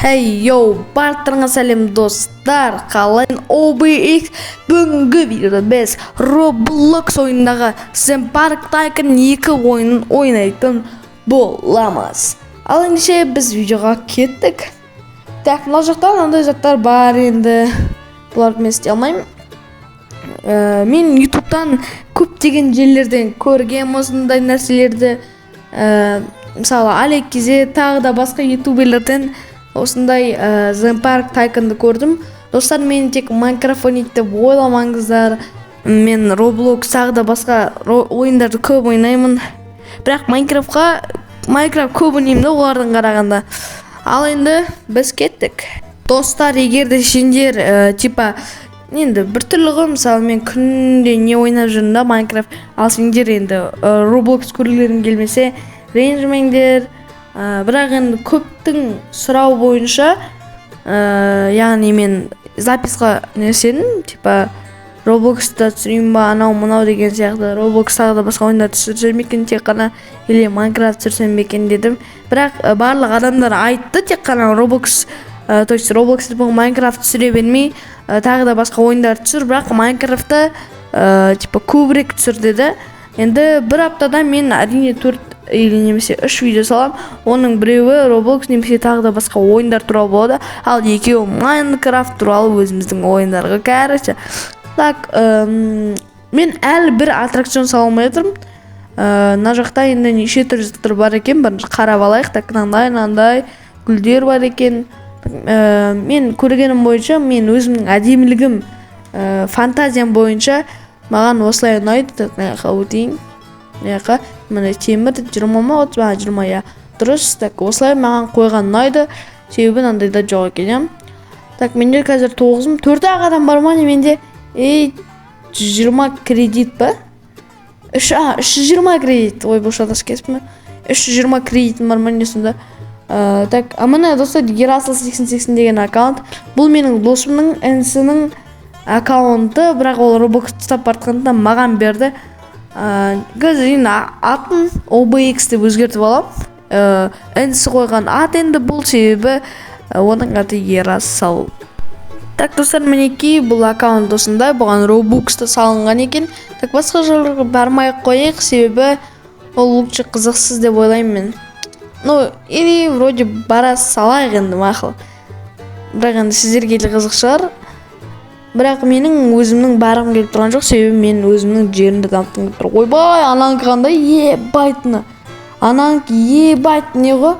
Hey yo, барлықтарыңа сәлем достар. Қалайын OBX бүгінгі видеода біз Roblox ойындағы Theme Park Tycoon 2 ойынын ойнайтын боламыз. Ал ендеше біз видеоға кеттік. Так, мына жақта мынандай заттар бар енді. Бұларды мен істей алмаймын. Мен YouTube'дан көптеген жерлерден көргем осындай нәрселерді. Мысалы Алекизе тағы да басқа ютуберлерден осындай Theme Park Tycoon'ды көрдім. Достар, мен тек Minecraft ойнайды деп ойламаңыздар. Мен Roblox тағы да басқа ойындарды көп ойнаймын. Бірақ Minecraft көп ойнаймын да олардың қарағанда. Ал енді біз кеттік. Достар, егер де сендер енді бір түрлі, мысалы мен күнде не ойнап жүрмін да Minecraft. Ал сендер енді Roblox көргілерің келмесе ренжімеңдер. Бірақ енді көптің сұрау бойынша, яғни мен записқа несенім, Roblox'та түсірейін ба, анау-мынау деген сияқты, Roblox тағы да басқа ойындар түсірсем екен тек қана, или Minecraft түсірсем екен дедім. Бірақ барлық адамдар айтты тек қана Roblox Minecraft түсіре бермей, тағы да басқа ойындар түсір, бірақ Minecraft'та көбірек түсір деді. Енді бір аптада мен әрине 4 или немесе 3 видео салам. Оның біреуі Roblox немесе тағы да басқа ойындар туралы болады. Ал екеуі Minecraft туралы өзіміздің ойындарға. Короче, так, мен әлі бір аттракцион сала алмай отырмын. Мына жақта енді неше түрлі бар екен, бірінші қарап алайық. Так, мынандай гүлдер бар екен. Мен көргенім бойынша, мен өзімнің әдемілігім, фантазиям бойынша маған осылай ұнайды. Так, өтейін. Міне темір 20 ма 20 я. Дұрыс. Так, осылай маған қойған ұнайды. Себебі мынандайда жоқ екен. Так, менде қазір 9-ым. 4 адам бар ма менде? 120 кредит па? 320 кредит. Ой, бұл шатас кеспі ме? 320 кредитім бар ма не сонда? Так, міне достар, Ерасыл 8080 деген аккаунт. Бұл менің досымның інісінің аккаунты, бірақ ол Roblox ұстап бартқанда маған берді. Қазір атын OBX деп өзгертіп алам. Інісі қойған ат енді бұл, себебі оның аты Ерасыл. Так, достар, мінекей бұл аккаунт осындай, бұған Roblox'та салынған екен. Так, басқа жерлерге бармай қойық, себебі ол лучше қызықсыз деп ойлаймын мен. Или вроде бара салайық енді мақыл. Бірақ енді сіздерге де қызық шығар. Бірақ менің өзімнің барғым келіп тұрған жоқ, себебі мен өзімнің жерімді дамытқым келіп тұр. Ойбай, анаңқы қандай ебайтыны. Анаңқы ебайтыны ғой.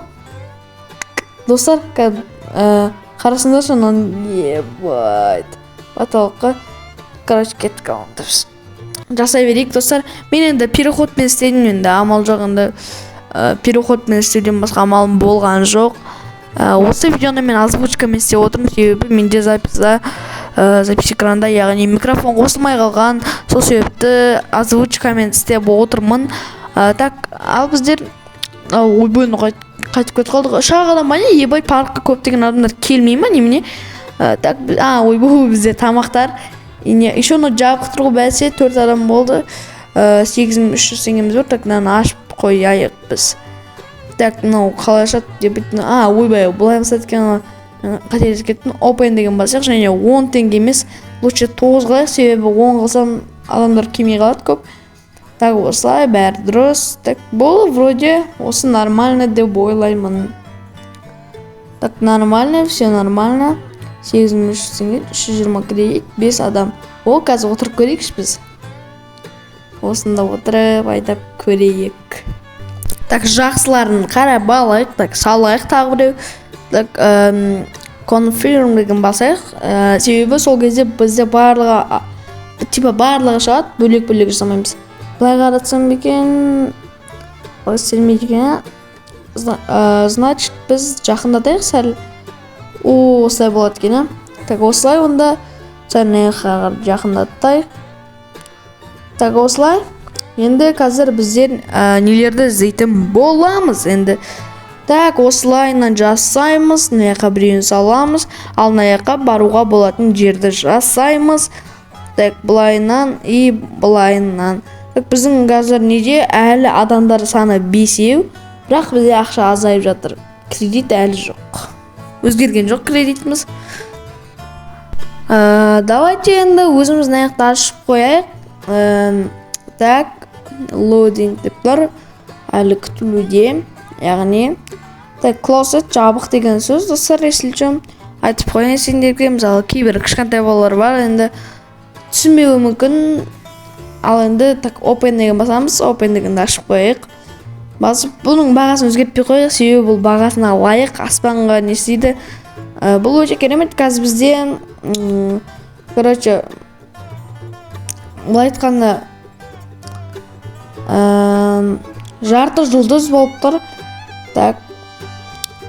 Достар, қарасындаршы, анан ебайт. Баталыққа. Короче, кеттік ауындырыз. Жасай берейік, достар. Мен енді переходпен істедім, енді амал жоқ, енді переходпен істеуден басқа амалым болған жоқ. Осы видеоны мен озвучкамен істеп отырмын, себебі менде запись экранда, яғни микрофон қосылмай қалған. Сол себепті озвучкамен істеп отырмын. Так, ал біздер ойбойны қайтып кетіп қалдық. Шақ адам ба не? Ебай, паркқа көптеген адамдар келмей ма немене? Так, ойбой, бізде тамақтар. Еще жабық тұрғы бәсе 4 адам болды. 8300 теңгеміз бар. Так, мынаны ашып қояйық біз. Так, қалай ашады деп беттін. Ойбай, бұлай мысат екен, қателесіп кеттім. Open деген басақ, және 10 теңге емес, лучше 9 қалайық, себебі 10 қалсам адамдар келмей қалады көп. Так, осылай, бәрі дұрыс. Так, бұл вроде осы нормально деп ойлаймын. Так, нормально, все нормально. 8300 теңге, 320 кредит, 5 адам. Ол қазір отырып көрейікші біз. Осында отырып айтап көрейік. Так, жақсыларын қарап алайық. Так, салайық тағы біреу. Так, confirm деген басайық. Себебі сол кезде бізде барлығы шығады, бөлек-бөлек жасамаймыз. Бұлай қаратсам бекен, бұлай істелмейді екен. Значит, біз жақындатайық сәл. Осылай болады екен. Так, осылай онда жақындатайық. Так, осылай. Енді қазір біздер нелерді іздейтін боламыз енді. Так, осылайынан жасаймыз, наяққа біреуін саламыз, ал наяққа баруға болатын жерді жасаймыз. Так, бұлайынан и бұлайынан. Так, біздің қазір неде әлі адамдар саны 5, бірақ бізде ақша азайып жатыр. Кредит әлі жоқ. өзгерген жоқ кредитimiz. Давайте енді өзіміздің аяқты ашып қояйық. Так, loading деп тұр, әлі күтілуде. Яғни так, closet жабық деген сөз достар, есілчім айтып қойын сендерге. Мысалы кейбір кішкентай балалар бар, енді түсінбеуі мүмкін. Ал енді так open деген басамыз, open дегенді ашып қояйық. Басып бұның бағасын өзгертпей қояйық, себебі бұл бағасына лайық, аспанға не істейді. Бұл өте керемет. Қазір бізде короче былай айтқанда жарты жұлдыз болып тұр. Так,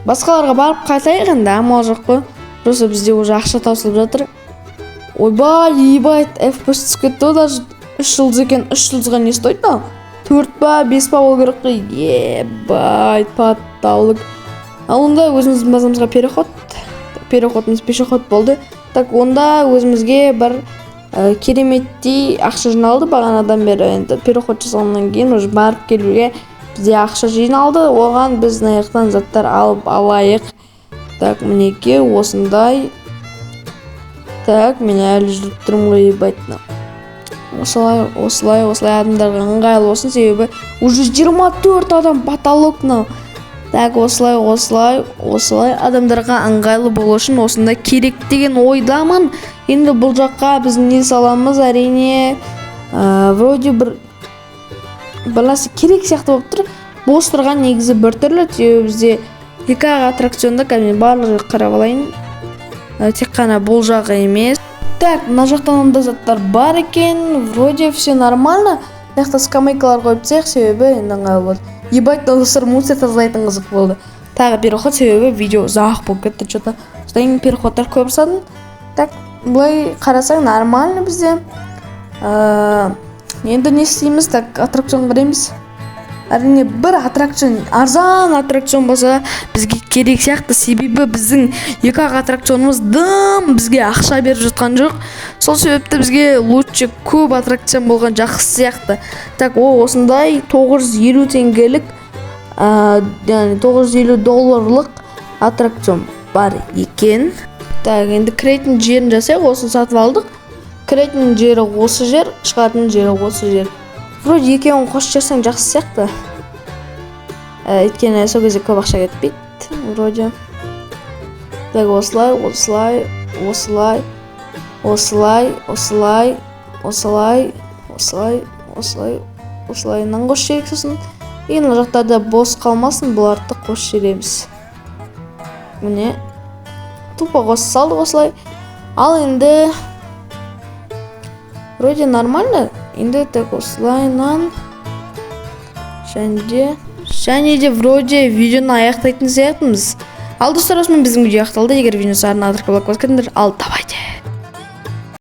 басқаларға барып қайтайық енді, амал жоқ қой. Просто бізде уже ақша таусылып жатыр. Ойбай, ебай, FPS түсіп кетті. Даже 3 жұлдыз екен, 3 жұлдызға не стоит? 4 па, 5 па бол керек қой. Ебай, паттаулық. Ал онда өзіміздің базамызға переходымыз пешеход болды. Так, онда өзімізге бір кереметтей ақша жиналды бағанадан бері. Енді переход жасалғаннан кейін уже барып келуге бізде ақша жиналды. Оған біз аяқтан заттар алып алайық. Так, мінеке осындай. Так, мен әлі жүріп тұрмын ғой, ебайтын. Осылай адамдарға ыңғайлы болсын, себебі уже 24 адам потолокна. Так, осылай адамдарға ыңғайлы болу үшін осында керек деген ойдамын. Енді бұл жаққа біз не саламыз, әрине вроде бір нәрсе керек сияқты болып тұр. Бос тұрған негізі бір түрлі, себебі бізде екі аттракционда кәдімгі барлығы қарап алайын. Тек қана бұл жағы емес. Так, мына жақтан онда заттар бар екен. Вроде все нормально. Яқта скамейкалар қойып тастайық, себебі енді ыңғайлы болды. Ебать, достар, мусор тазалайтын қызық болды. Тағы переход, себебі видео ұзақ болып кетті. Что-то содан переходтар көп жасадым. Так, былай қарасаң нормально бізде. Енді не істейміз? Так, аттракцион қараймыз. Әрине бір аттракцион, арзан аттракцион болса бізге керек сияқты, себебі біздің екі аттракционымыз бізге ақша беріп жатқан жоқ. Сол себепті бізге лучше көп аттракцион болған жақсы сияқты. Так, осындай 950 теңгелік, яғни $950 аттракцион бар екен. Так, енді кірейтін жерін жасайық, осын сатып алдық. Кірейтін жері осы жер, шығатын жері осы жер. Вроде екеуін қосып жасаң жақсы сияқты. Өйткені сол кезде көп ақша кетпейді, вроде. Так, осылай. Осылайынан қосып жіберейік сосын. Мына жақтарда бос қалмасын, бұларды қосып жібереміз. Міне, тупо қосып салдық осылай. Ал енді вроде нормально. Енді так осылайынан және де вроде видеоны аяқтайтын сияқтымыз. Ал достар, осымен біздің видео аяқталды. Егер видеоны сарына атырқы болақ көз көрдіңдер, ал давай.